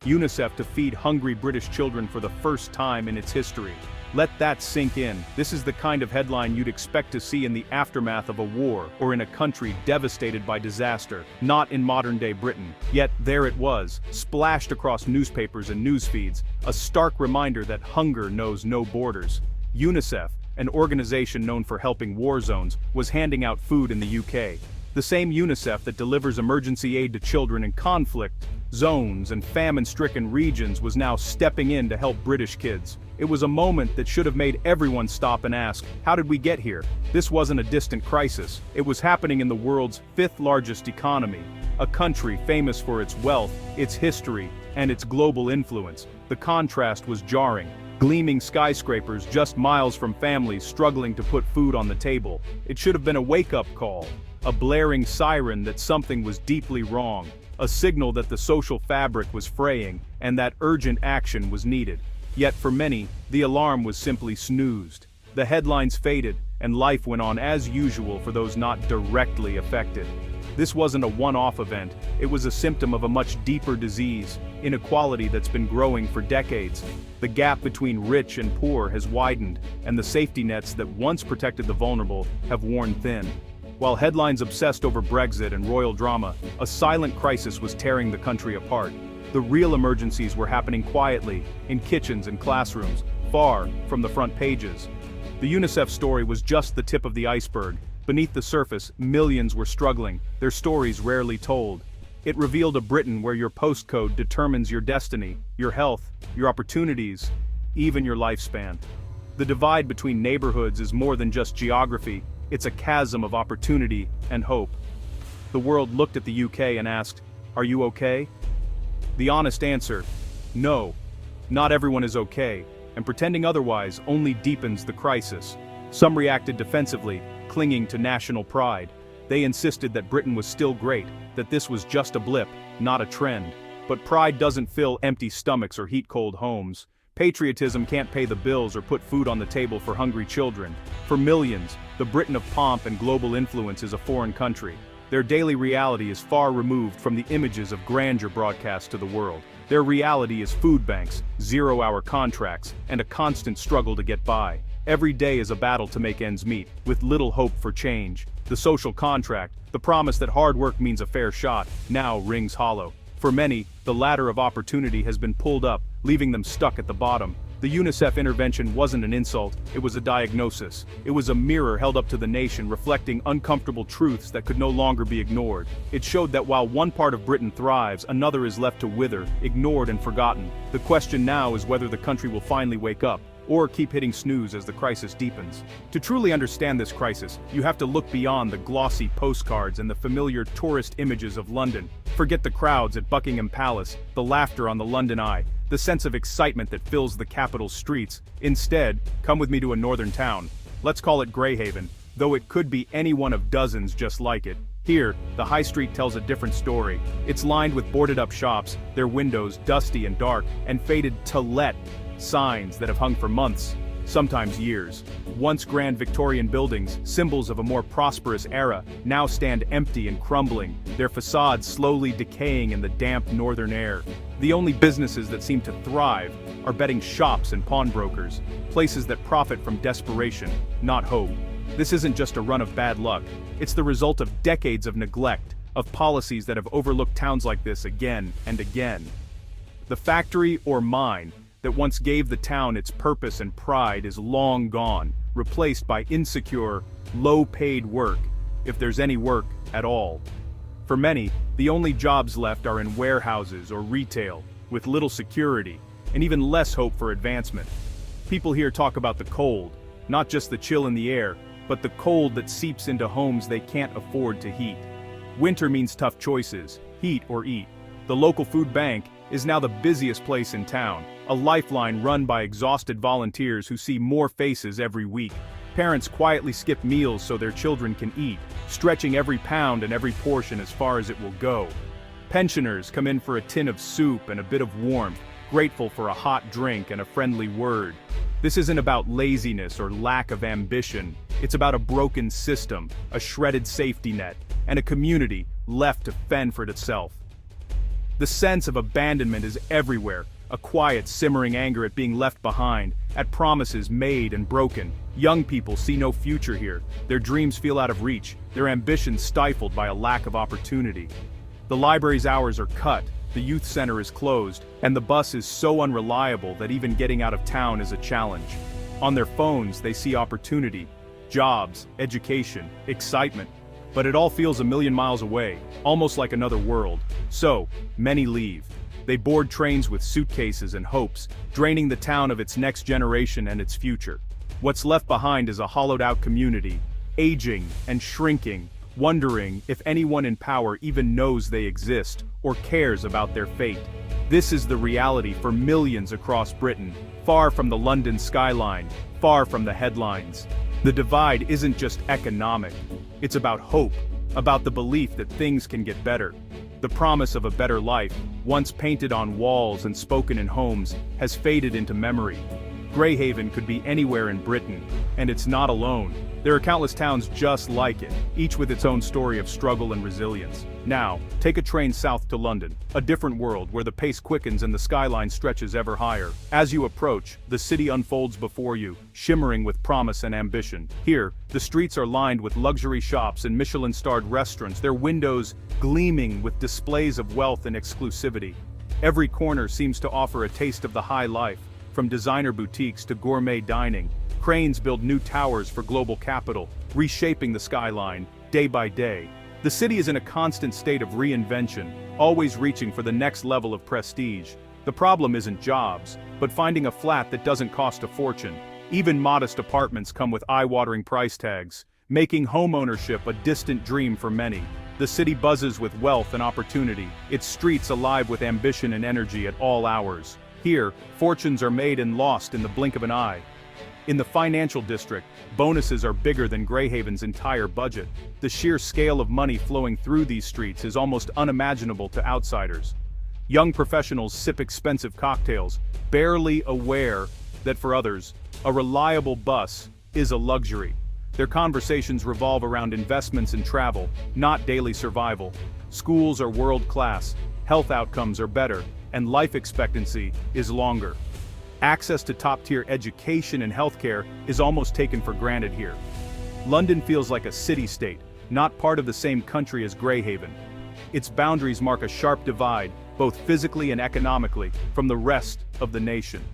UNICEF to feed hungry British children for the first time in its history. Let that sink in. This is the kind of headline you'd expect to see in the aftermath of a war or in a country devastated by disaster, not in modern-day Britain. Yet there it was, splashed across newspapers and news feeds, a stark reminder that hunger knows no borders. UNICEF, an organization known for helping war zones, was handing out food in the UK. The same UNICEF that delivers emergency aid to children in conflict zones and famine-stricken regions was now stepping in to help British kids. It was a moment that should have made everyone stop and ask, how did we get here? This wasn't a distant crisis. It was happening in the world's fifth-largest economy, a country famous for its wealth, its history, and its global influence. The contrast was jarring. Gleaming skyscrapers just miles from families struggling to put food on the table. It should have been a wake-up call, a blaring siren that something was deeply wrong, a signal that the social fabric was fraying and that urgent action was needed. Yet for many, the alarm was simply snoozed. The headlines faded, and life went on as usual for those not directly affected. This wasn't a one-off event, it was a symptom of a much deeper disease, inequality that's been growing for decades. The gap between rich and poor has widened, and the safety nets that once protected the vulnerable have worn thin. While headlines obsessed over Brexit and royal drama, a silent crisis was tearing the country apart. The real emergencies were happening quietly, in kitchens and classrooms, far from the front pages. The UNICEF story was just the tip of the iceberg. Beneath the surface, millions were struggling, their stories rarely told. It revealed a Britain where your postcode determines your destiny, your health, your opportunities, even your lifespan. The divide between neighborhoods is more than just geography, it's a chasm of opportunity and hope. The world looked at the UK and asked, "Are you okay?" The honest answer, no. Not everyone is okay, and pretending otherwise only deepens the crisis. Some reacted defensively, clinging to national pride. They insisted that Britain was still great, that this was just a blip, not a trend. But pride doesn't fill empty stomachs or heat cold homes. Patriotism can't pay the bills or put food on the table for hungry children. For millions, the Britain of pomp and global influence is a foreign country. Their daily reality is far removed from the images of grandeur broadcast to the world. Their reality is food banks, zero-hour contracts, and a constant struggle to get by. Every day is a battle to make ends meet, with little hope for change. The social contract, the promise that hard work means a fair shot, now rings hollow. For many, the ladder of opportunity has been pulled up, leaving them stuck at the bottom. The UNICEF intervention wasn't an insult, it was a diagnosis. It was a mirror held up to the nation reflecting uncomfortable truths that could no longer be ignored. It showed that while one part of Britain thrives, another is left to wither, ignored and forgotten. The question now is whether the country will finally wake up, or keep hitting snooze as the crisis deepens. To truly understand this crisis, you have to look beyond the glossy postcards and the familiar tourist images of London. Forget the crowds at Buckingham Palace, the laughter on the London Eye, the sense of excitement that fills the capital's streets. Instead, come with me to a northern town. Let's call it Greyhaven, though it could be any one of dozens just like it. Here, the high street tells a different story. It's lined with boarded-up shops, their windows dusty and dark, and faded "To Let" signs that have hung for months, sometimes years. Once grand Victorian buildings, symbols of a more prosperous era, now stand empty and crumbling, their facades slowly decaying in the damp northern air. The only businesses that seem to thrive are betting shops and pawnbrokers, places that profit from desperation, not hope. This isn't just a run of bad luck, it's the result of decades of neglect, of policies that have overlooked towns like this again and again. The factory or mine that once gave the town its purpose and pride is long gone, replaced by insecure, low-paid work, if there's any work at all. For many, the only jobs left are in warehouses or retail, with little security, and even less hope for advancement. People here talk about the cold, not just the chill in the air, but the cold that seeps into homes they can't afford to heat. Winter means tough choices, heat or eat. The local food bank is now the busiest place in town, a lifeline run by exhausted volunteers who see more faces every week. Parents quietly skip meals so their children can eat, stretching every pound and every portion as far as it will go. Pensioners come in for a tin of soup and a bit of warmth, grateful for a hot drink and a friendly word. This isn't about laziness or lack of ambition, it's about a broken system, a shredded safety net, and a community left to fend for itself. The sense of abandonment is everywhere, a quiet, simmering anger at being left behind, at promises made and broken. Young people see no future here, their dreams feel out of reach, their ambitions stifled by a lack of opportunity. The library's hours are cut, the youth center is closed, and the bus is so unreliable that even getting out of town is a challenge. On their phones, they see opportunity, jobs, education, excitement, but it all feels a million miles away, almost like another world. So, many leave. They board trains with suitcases and hopes, draining the town of its next generation and its future. What's left behind is a hollowed-out community, aging and shrinking, wondering if anyone in power even knows they exist or cares about their fate. This is the reality for millions across Britain, far from the London skyline, far from the headlines. The divide isn't just economic, it's about hope, about the belief that things can get better. The promise of a better life, once painted on walls and spoken in homes, has faded into memory. Greyhaven could be anywhere in Britain, and it's not alone. There are countless towns just like it, each with its own story of struggle and resilience. Now, take a train south to London, a different world where the pace quickens and the skyline stretches ever higher. As you approach, the city unfolds before you, shimmering with promise and ambition. Here, the streets are lined with luxury shops and Michelin-starred restaurants, their windows gleaming with displays of wealth and exclusivity. Every corner seems to offer a taste of the high life, from designer boutiques to gourmet dining. Cranes build new towers for global capital, reshaping the skyline, day by day. The city is in a constant state of reinvention, always reaching for the next level of prestige. The problem isn't jobs, but finding a flat that doesn't cost a fortune. Even modest apartments come with eye-watering price tags, making homeownership a distant dream for many. The city buzzes with wealth and opportunity, its streets alive with ambition and energy at all hours. Here, fortunes are made and lost in the blink of an eye. In the financial district, bonuses are bigger than Greyhaven's entire budget. The sheer scale of money flowing through these streets is almost unimaginable to outsiders. Young professionals sip expensive cocktails, barely aware that for others, a reliable bus is a luxury. Their conversations revolve around investments and travel, not daily survival. Schools are world-class, health outcomes are better, and life expectancy is longer. Access to top-tier education and healthcare is almost taken for granted here. London feels like a city-state, not part of the same country as Greyhaven. Its boundaries mark a sharp divide, both physically and economically, from the rest of the nation.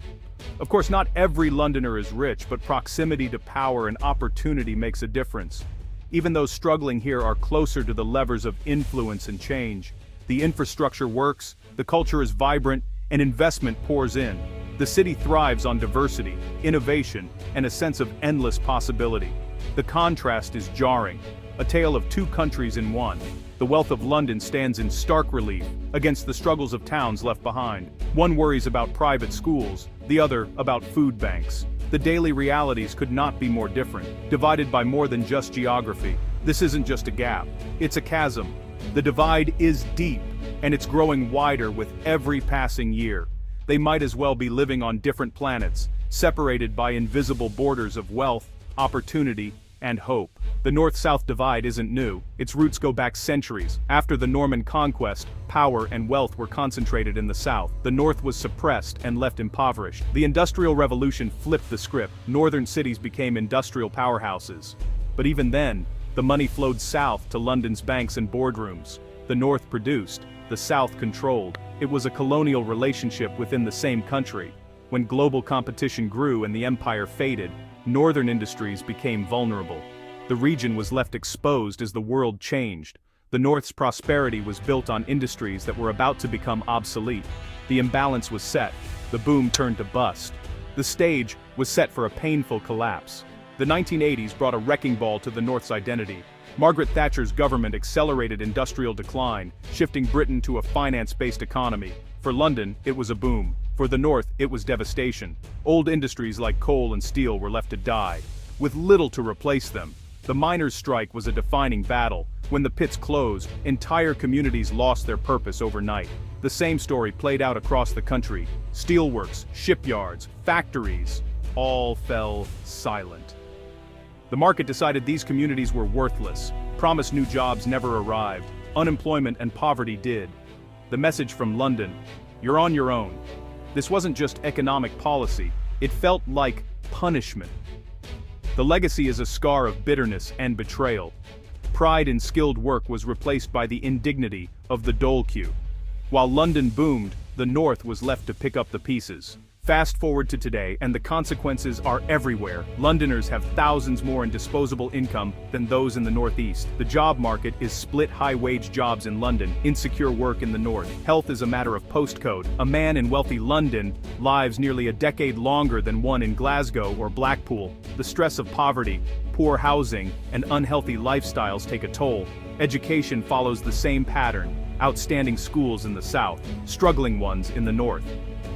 Of course, not every Londoner is rich, but proximity to power and opportunity makes a difference. Even those struggling here are closer to the levers of influence and change. The infrastructure works, the culture is vibrant, and investment pours in. The city thrives on diversity, innovation, and a sense of endless possibility. The contrast is jarring, a tale of two countries in one. The wealth of London stands in stark relief against the struggles of towns left behind. One worries about private schools, the other about food banks. The daily realities could not be more different, divided by more than just geography. This isn't just a gap, it's a chasm. The divide is deep, and it's growing wider with every passing year. They might as well be living on different planets, separated by invisible borders of wealth, opportunity, and hope. The North-South divide isn't new, its roots go back centuries. After the Norman conquest, power and wealth were concentrated in the South. The North was suppressed and left impoverished. The Industrial Revolution flipped the script. Northern cities became industrial powerhouses. But even then, the money flowed south to London's banks and boardrooms. The North produced, the South controlled. It was a colonial relationship within the same country. When global competition grew and the empire faded, northern industries became vulnerable. The region was left exposed as the world changed. The North's prosperity was built on industries that were about to become obsolete. The imbalance was set. The boom turned to bust. The stage was set for a painful collapse. The 1980s brought a wrecking ball to the North's identity. Margaret Thatcher's government accelerated industrial decline, shifting Britain to a finance-based economy. For London, it was a boom. For the North, it was devastation. Old industries like coal and steel were left to die, with little to replace them. The miners' strike was a defining battle. When the pits closed, entire communities lost their purpose overnight. The same story played out across the country. Steelworks, shipyards, factories, all fell silent. The market decided these communities were worthless. Promised new jobs never arrived. Unemployment and poverty did. The message from London: you're on your own. This wasn't just economic policy, it felt like punishment. The legacy is a scar of bitterness and betrayal. Pride in skilled work was replaced by the indignity of the dole queue. While London boomed, the North was left to pick up the pieces. Fast forward to today, and the consequences are everywhere. Londoners have thousands more in disposable income than those in the Northeast. The job market is split: high-wage jobs in London, insecure work in the North. Health is a matter of postcode. A man in wealthy London lives nearly a decade longer than one in Glasgow or Blackpool. The stress of poverty, poor housing, and unhealthy lifestyles take a toll. Education follows the same pattern: outstanding schools in the South, struggling ones in the North.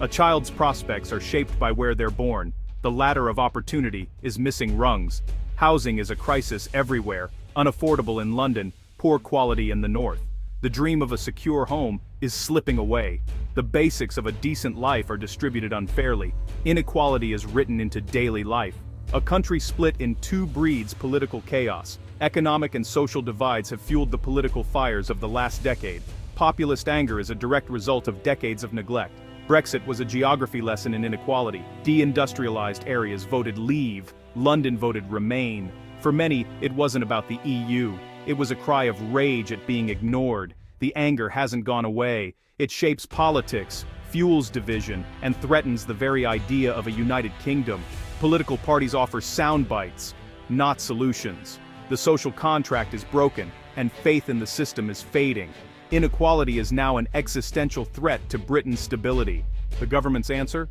A child's prospects are shaped by where they're born. The ladder of opportunity is missing rungs. Housing is a crisis everywhere: unaffordable in London, poor quality in the North. The dream of a secure home is slipping away. The basics of a decent life are distributed unfairly. Inequality is written into daily life. A country split in two breeds political chaos. Economic and social divides have fueled the political fires of the last decade. Populist anger is a direct result of decades of neglect. Brexit was a geography lesson in inequality. Deindustrialized areas voted leave, London voted remain. For many, it wasn't about the EU. It was a cry of rage at being ignored. The anger hasn't gone away. It shapes politics, fuels division, and threatens the very idea of a united kingdom. Political parties offer sound bites, not solutions. The social contract is broken, and faith in the system is fading. Inequality is now an existential threat to Britain's stability. The government's answer?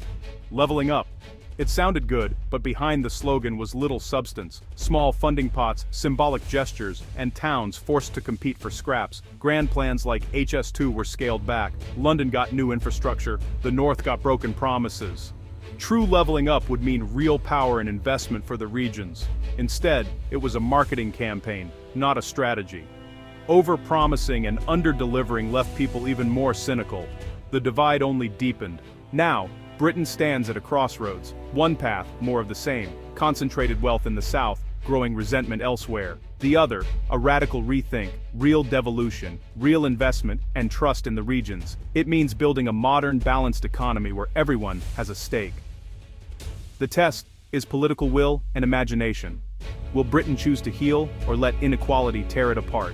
Leveling up. It sounded good, but behind the slogan was little substance. Small funding pots, symbolic gestures, and towns forced to compete for scraps. Grand plans like HS2 were scaled back. London got new infrastructure, the North got broken promises. True leveling up would mean real power and investment for the regions. Instead, it was a marketing campaign, not a strategy. Over-promising and under-delivering left people even more cynical. The divide only deepened. Now, Britain stands at a crossroads. One path, more of the same: concentrated wealth in the South, growing resentment elsewhere. The other, a radical rethink, real devolution, real investment, and trust in the regions. It means building a modern, balanced economy where everyone has a stake. The test is political will and imagination. Will Britain choose to heal or let inequality tear it apart?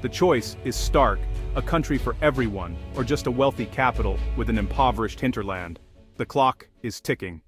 The choice is stark: a country for everyone, or just a wealthy capital with an impoverished hinterland. The clock is ticking.